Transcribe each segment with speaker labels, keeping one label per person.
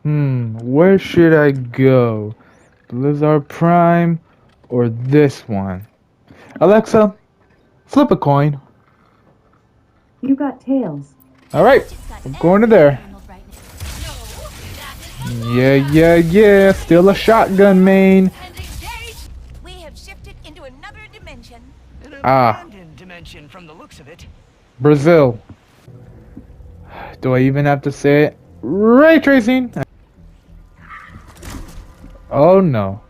Speaker 1: Where should I go? Blizzard Prime or this one? Alexa, flip a coin.
Speaker 2: You got tails.
Speaker 1: Alright, I'm going to there. Yeah. Still a shotgun main.
Speaker 3: We have shifted into another dimension.
Speaker 4: An abandoned dimension from the looks of it.
Speaker 1: Brazil. Do I even have to say it? Ray tracing. Oh no.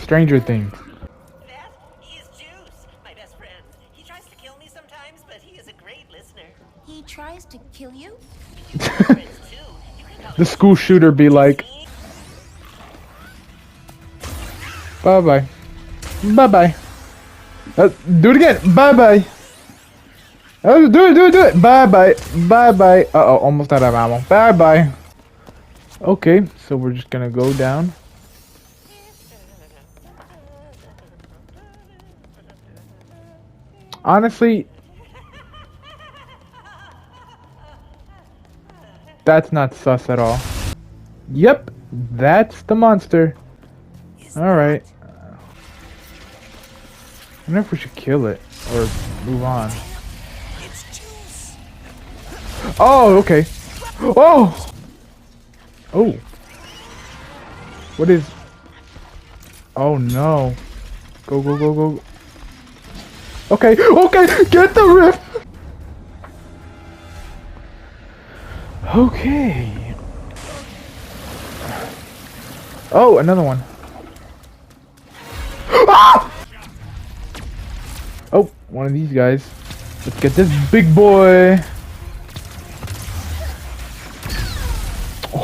Speaker 1: Stranger Things.
Speaker 5: That is Juice, my best friend. He tries to kill me sometimes, but he is a great listener.
Speaker 3: He tries to kill you?
Speaker 5: Friends too. You can call
Speaker 1: The
Speaker 5: him
Speaker 1: school shooter be like, bye bye. Bye bye. Do it again. Bye bye. Do it. Bye bye. Bye bye. Uh oh, almost out of ammo. Bye bye. Okay, so we're just gonna go down. Honestly, that's not sus at all. Yep, that's the monster. Alright. I wonder if we should kill it or move on. Oh, okay. Oh! Oh. What is... Oh no. Go. Okay, get the rift! Okay. Oh, another one. Ah! Oh, one of these guys. Let's get this big boy.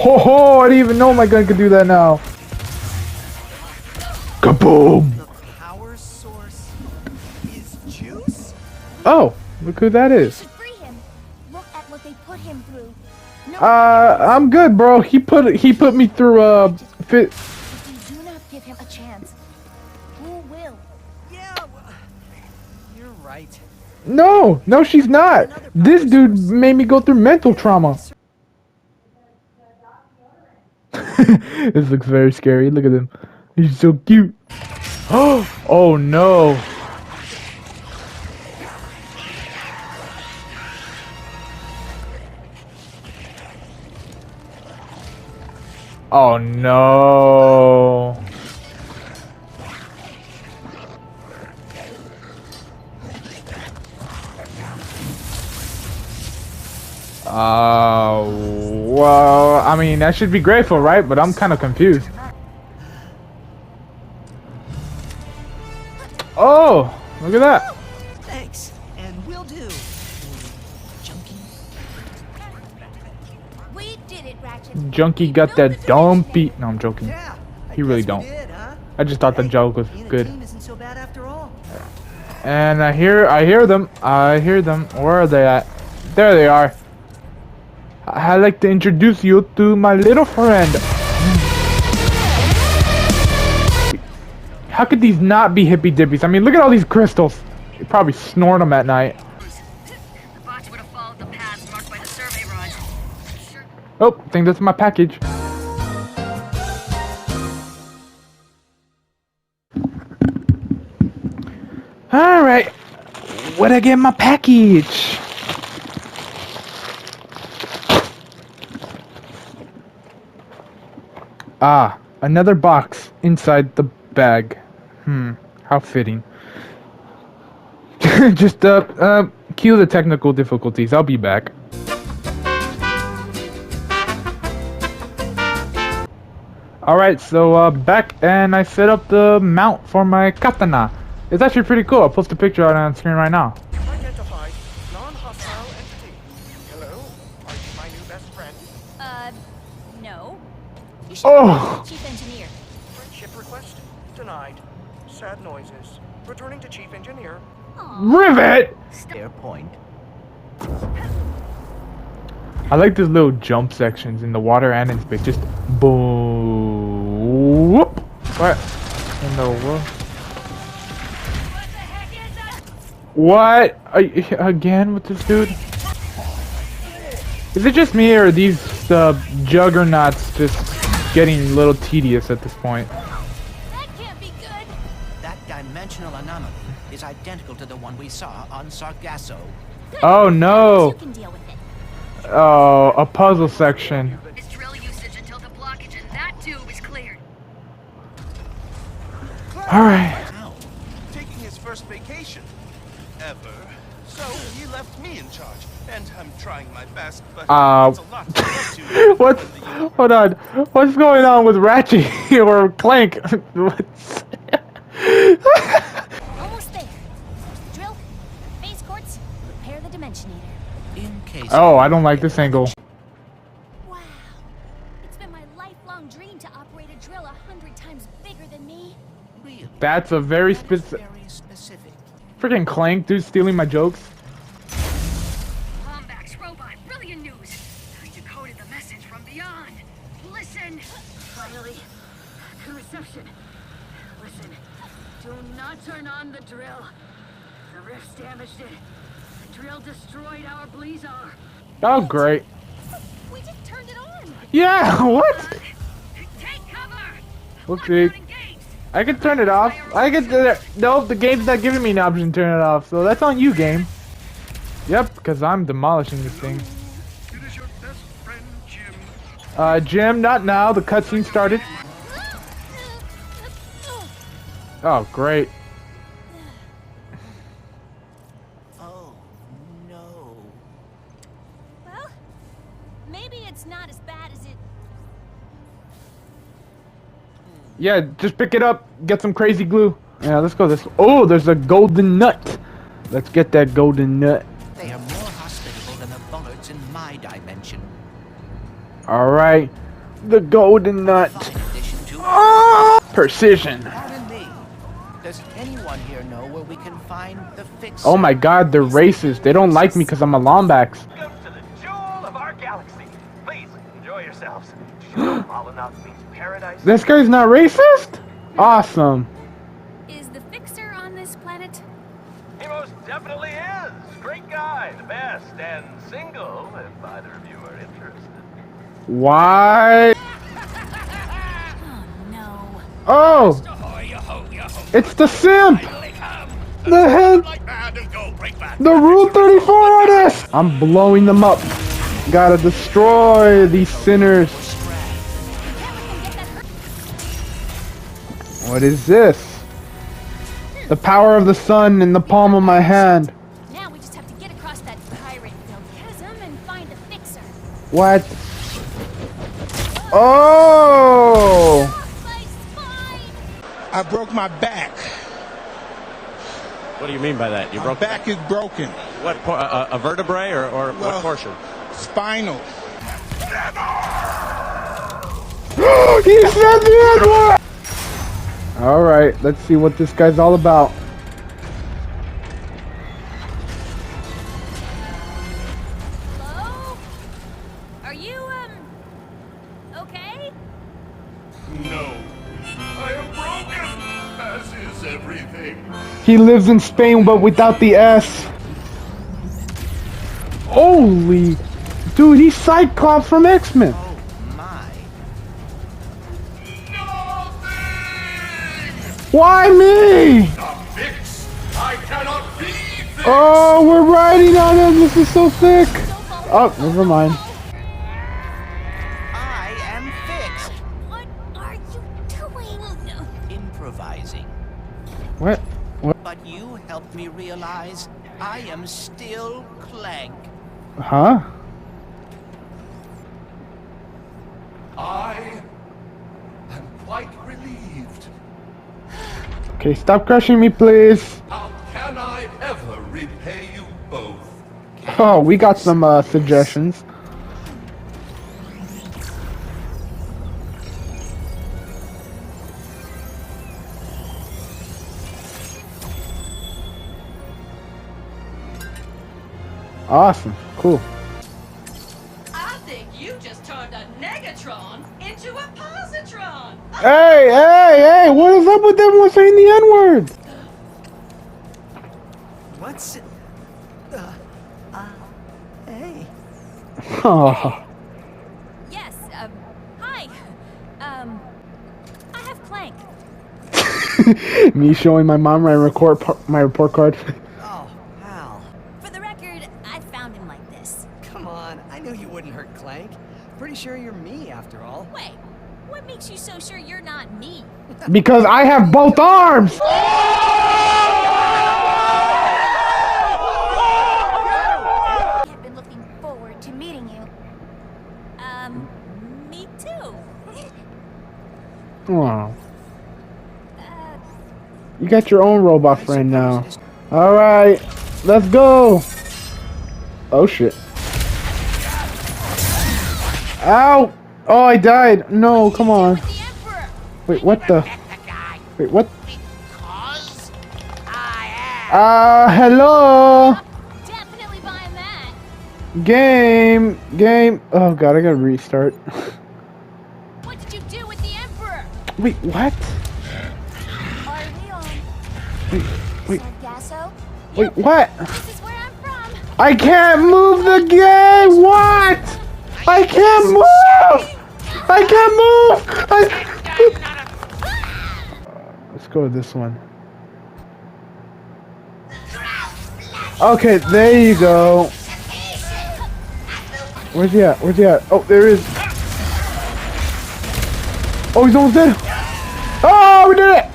Speaker 1: Oh, I didn't even know my gun could do that now. Kaboom!
Speaker 4: The power source is Juice?
Speaker 1: Oh, look who that is.
Speaker 3: Should free him. Look at what they put him through. No,
Speaker 1: I'm good, bro. He put me through fit.
Speaker 3: if you do not give him a chance, who will?
Speaker 4: Yeah, well, you're right.
Speaker 1: No, she's not. This dude made me go through mental trauma. This looks very scary. Look at him. He's so cute. Oh no. Oh no. Well, I mean, I should be grateful, right? But I'm kind of confused. Oh, look at that.
Speaker 4: Thanks, and will do. Junkie.
Speaker 3: We did it, Ratchet.
Speaker 1: Junkie got that dumb beat. No, I'm joking.
Speaker 4: Yeah, I
Speaker 1: He really
Speaker 4: guess we
Speaker 1: don't.
Speaker 4: did, huh?
Speaker 1: I just thought the joke was
Speaker 4: Being a
Speaker 1: good.
Speaker 4: team isn't so bad after all.
Speaker 1: And I hear them. Where are they at? There they are. I'd like to introduce you to my little friend. How could these not be hippy dippies? I mean, look at all these crystals. You probably snort them at night.
Speaker 6: The box would have followed the paths marked by the survey rods. Sure.
Speaker 1: Oh, I think that's my package. Alright. Where'd I get my package? Ah, another box inside the bag. How fitting. Just, cue the technical difficulties. I'll be back. Alright, so, back, and I set up the mount for my katana. It's actually pretty cool. I'll post a picture out on screen right now.
Speaker 7: Identified non-hostile entity. Hello? Are you my new best friend?
Speaker 3: No. You should
Speaker 1: Oh!
Speaker 3: Chief Engineer.
Speaker 7: Friendship request denied. Sad noises. Returning to Chief Engineer.
Speaker 1: Rivet!
Speaker 4: Fair point.
Speaker 1: I like these little jump sections in the water and in space. Just boom. Whoop. What in the world? What? Again with this dude? Is it just me, or are these juggernauts just getting a little tedious at this point?
Speaker 3: That can't be good.
Speaker 4: That dimensional anomaly is identical to the one we saw on Sargasso.
Speaker 1: Oh no!
Speaker 3: You can deal with it.
Speaker 1: Oh, a puzzle section.
Speaker 6: It's drill usage until the blockage in that tube is cleared.
Speaker 1: Alright.
Speaker 4: Wow.
Speaker 7: Taking his first vacation ever. So he left me in charge, and I'm trying my best, but it's a lot to get to.
Speaker 1: What's... Hold on. What's going on with Ratchet or Clank? What's...
Speaker 3: Almost there. Drill, phase quartz, repair the dimensionator.
Speaker 4: In case.
Speaker 1: Oh, I don't like this angle.
Speaker 3: Wow. It's been my lifelong dream to operate a drill 100 times bigger than me.
Speaker 4: Really?
Speaker 1: That's a very
Speaker 4: That is
Speaker 1: specific...
Speaker 4: very specific.
Speaker 1: Freaking Clank, dude, stealing my jokes.
Speaker 6: Lombax robot, brilliant news. I decoded the message from beyond. Listen. Finally, the reception. Listen, do not turn on the drill. The rift's damaged it. The drill destroyed our Blizar.
Speaker 1: Oh, great.
Speaker 3: We just turned it on.
Speaker 1: Yeah, what?
Speaker 6: Take cover.
Speaker 1: Whoopsie.
Speaker 6: Lockdown engaged.
Speaker 1: I can turn it off. I can... No, the game's not giving me an option to turn it off, so that's on you, game. Yep, because I'm demolishing this thing.
Speaker 7: It is your best friend, Jim.
Speaker 1: Jim, not now. The cutscene started. Oh, great.
Speaker 4: Oh no.
Speaker 3: Well, maybe it's not as bad as it.
Speaker 1: Yeah, just pick it up. Get some crazy glue. Yeah, let's go this. Oh, there's a golden nut. Let's get that golden nut.
Speaker 4: They are more hospitable than the bullets in my dimension.
Speaker 1: All right, the golden nut.
Speaker 4: Fine addition to.
Speaker 1: Precision.
Speaker 4: Pardon me. Does anyone here know where we can find the fix?
Speaker 1: Oh my God, they're racist. They don't like me because I'm a Lombax.
Speaker 7: Welcome to the jewel of our galaxy. Please enjoy yourselves. Fallen out means paradise.
Speaker 1: This guy's not racist? Awesome.
Speaker 3: Is the fixer on this planet?
Speaker 7: He most definitely is. Great guy, the best, and single, if either of you are interested.
Speaker 1: Why?
Speaker 3: Oh no.
Speaker 1: Oh, it's the simp. The head. The Rule 34 artist. I'm blowing them up. Gotta destroy these sinners. What is this? The power of the sun in the palm of my hand.
Speaker 3: Now we just have to get across that pirate-filled chasm and find the fixer.
Speaker 1: What? Oh!
Speaker 3: My spine!
Speaker 8: I broke my back.
Speaker 9: What do you mean by that? You
Speaker 8: My
Speaker 9: broke
Speaker 8: back is broken.
Speaker 9: what? A vertebrae or what
Speaker 8: Well,
Speaker 9: portion?
Speaker 8: Spinal.
Speaker 1: He said the N-word! Alright, let's see what this guy's all about.
Speaker 3: Hello? Are you, okay?
Speaker 7: No, I am broken, as is everything.
Speaker 1: He lives in Spain, but without the S. Holy... Dude, he's Cyclops from X-Men.
Speaker 4: Oh my.
Speaker 1: Why me?
Speaker 7: Fix! I cannot be fixed!
Speaker 1: Oh, we're riding on him. This is so sick. Oh, never mind.
Speaker 4: I am fixed.
Speaker 3: What are you doing?
Speaker 4: Improvising.
Speaker 1: What? What?
Speaker 4: But you helped me realize I am still Clank.
Speaker 1: Huh?
Speaker 7: I am quite relieved.
Speaker 1: Okay, stop crushing me, please.
Speaker 7: How can I ever repay you both?
Speaker 1: Oh, we got some suggestions. Awesome. Cool.
Speaker 10: I think you just turned a negatron into a positron.
Speaker 1: Hey, hey, hey! What is up with everyone saying the N-word?
Speaker 4: What's it? Hey.
Speaker 1: Oh.
Speaker 3: Yes, hi. I have Clank.
Speaker 1: Me showing my mom my report card.
Speaker 5: Oh, Hal.
Speaker 3: For the record, I found him like this.
Speaker 5: Come on, I knew you wouldn't hurt Clank. Pretty sure you're me, after all.
Speaker 3: Wait, what makes you so sure you're not me?
Speaker 1: Because I have both arms!
Speaker 3: I've been looking forward to meeting you. Me too.
Speaker 1: Wow. You got your own robot friend now. Alright, let's go! Oh shit. Ow! Oh, I died! No, come on. Wait, what the? Wait, what? Hello!
Speaker 3: Definitely buying that.
Speaker 1: Game! Oh god, I gotta restart.
Speaker 3: What did you do with the Emperor?
Speaker 1: Wait, what?
Speaker 3: Are we on
Speaker 1: Wait,
Speaker 3: Sargasso?
Speaker 1: wait, what?
Speaker 3: This is where I'm from.
Speaker 1: I can't move the game! What? I can't move! I can't move! Let's go with this one. Okay, there you go. Where's he at? Where's he at? Oh, there he is. Oh, he's almost dead. Oh, we did it!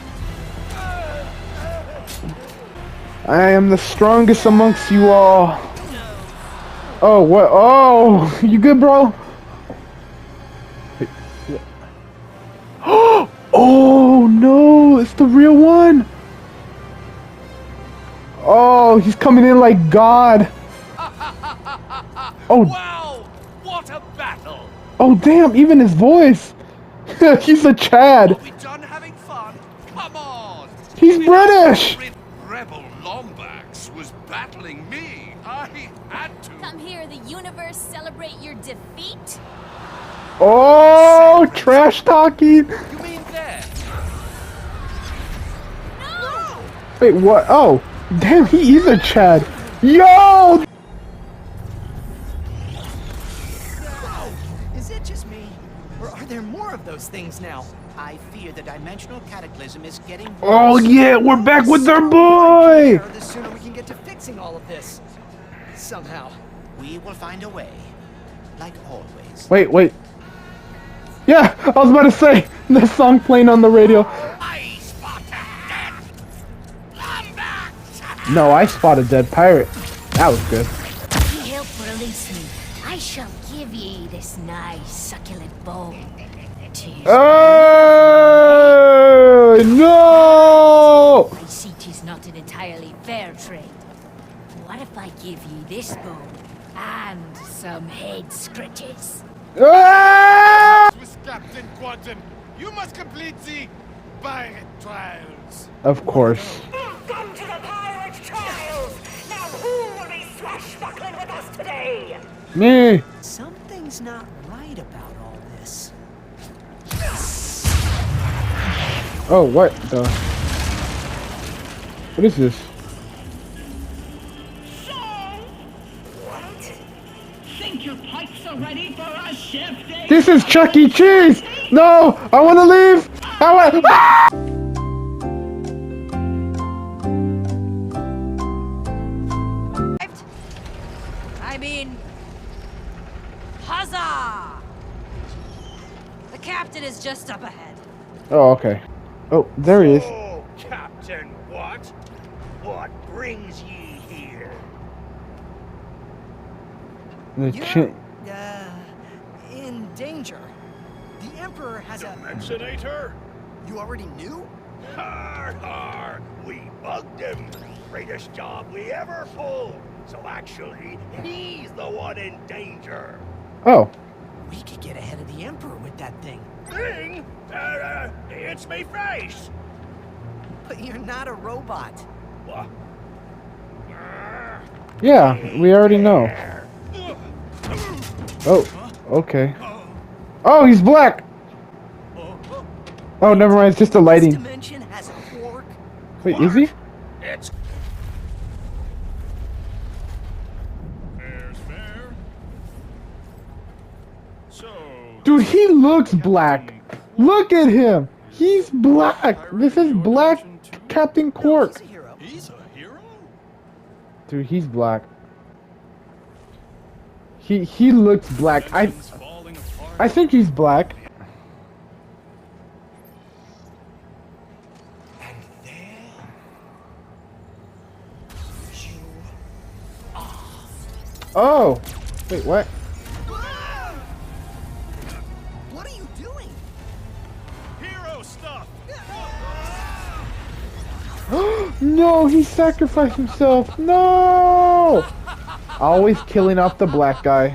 Speaker 1: I am the strongest amongst you all. Oh, what? Oh, you good, bro? Wait, what? Oh, no, it's the real one. Oh, he's coming in like God. Oh.
Speaker 7: Wow! What a battle!
Speaker 1: Oh, damn, even his voice. He's a Chad.
Speaker 7: Are we done having fun? Come on!
Speaker 1: He's British.
Speaker 7: Rebel Lombax was battling me. I had to.
Speaker 3: Come here, the universe celebrate your defeat.
Speaker 1: Oh, trash talking.
Speaker 7: You mean there?
Speaker 3: No!
Speaker 1: Wait, what? Oh, damn, he is a Chad. Yo!
Speaker 5: Is it just me? Or are there more of those things now?
Speaker 4: I fear the dimensional cataclysm is getting worse.
Speaker 1: Oh, yeah, we're back with our boy.
Speaker 5: The sooner we can get to fixing all of this. Somehow.
Speaker 4: We will find a way. Like always.
Speaker 1: Wait. Yeah, I was about to say, the song playing on the radio.
Speaker 7: I spotted dead Lombax!
Speaker 1: No, I spotted dead pirate. That was good.
Speaker 6: Ye help release me. I shall give ye this nice succulent bone.
Speaker 1: Oh, no!
Speaker 6: I see 'tis not an entirely fair trade. What if I give ye this bone and some head scratches?
Speaker 1: Ah!
Speaker 8: With Captain Quantum, you must complete the pirate trials.
Speaker 1: Of course.
Speaker 5: Welcome to the pirate trials! Now who will be swashbuckling with us today?
Speaker 1: Me.
Speaker 5: Something's not right about all this.
Speaker 1: Oh, what the? What is this?
Speaker 10: Think your pipes are ready for a shift, eh?
Speaker 1: This is Chuck E. Cheese! No! I want to leave! I want. Ah!
Speaker 10: I mean, huzzah! The captain is just up ahead.
Speaker 1: Oh, okay. Oh, there he is.
Speaker 11: Oh, Captain, what? What brings ye here?
Speaker 1: The
Speaker 5: You're, in danger. The Emperor has a...
Speaker 11: Dimensionator?
Speaker 5: You already knew?
Speaker 11: Har har! We bugged him. Greatest job we ever pulled. So actually, he's the one in danger.
Speaker 1: Oh.
Speaker 5: We could get ahead of the Emperor with that thing.
Speaker 11: Thing? It's me face.
Speaker 5: But you're not a robot.
Speaker 11: What?
Speaker 1: Yeah, we already know. Oh, okay. Oh, he's black! Oh, never mind, it's just the
Speaker 5: This
Speaker 1: lighting.
Speaker 5: dimension has a quark.
Speaker 1: Wait, is he?
Speaker 11: It's... Fair's fair.
Speaker 8: So,
Speaker 1: Dude, he looks black. Look at him. He's black. This is black Captain Quark.
Speaker 7: He's a hero.
Speaker 8: he's a hero?
Speaker 1: Dude, he's black. He looks black.
Speaker 8: Engines falling apart.
Speaker 1: I think he's black.
Speaker 11: And there you are.
Speaker 1: Oh, wait, what?
Speaker 5: What are you doing?
Speaker 8: Hero stuff.
Speaker 1: No, he sacrificed himself. No! Always killing off the black guy.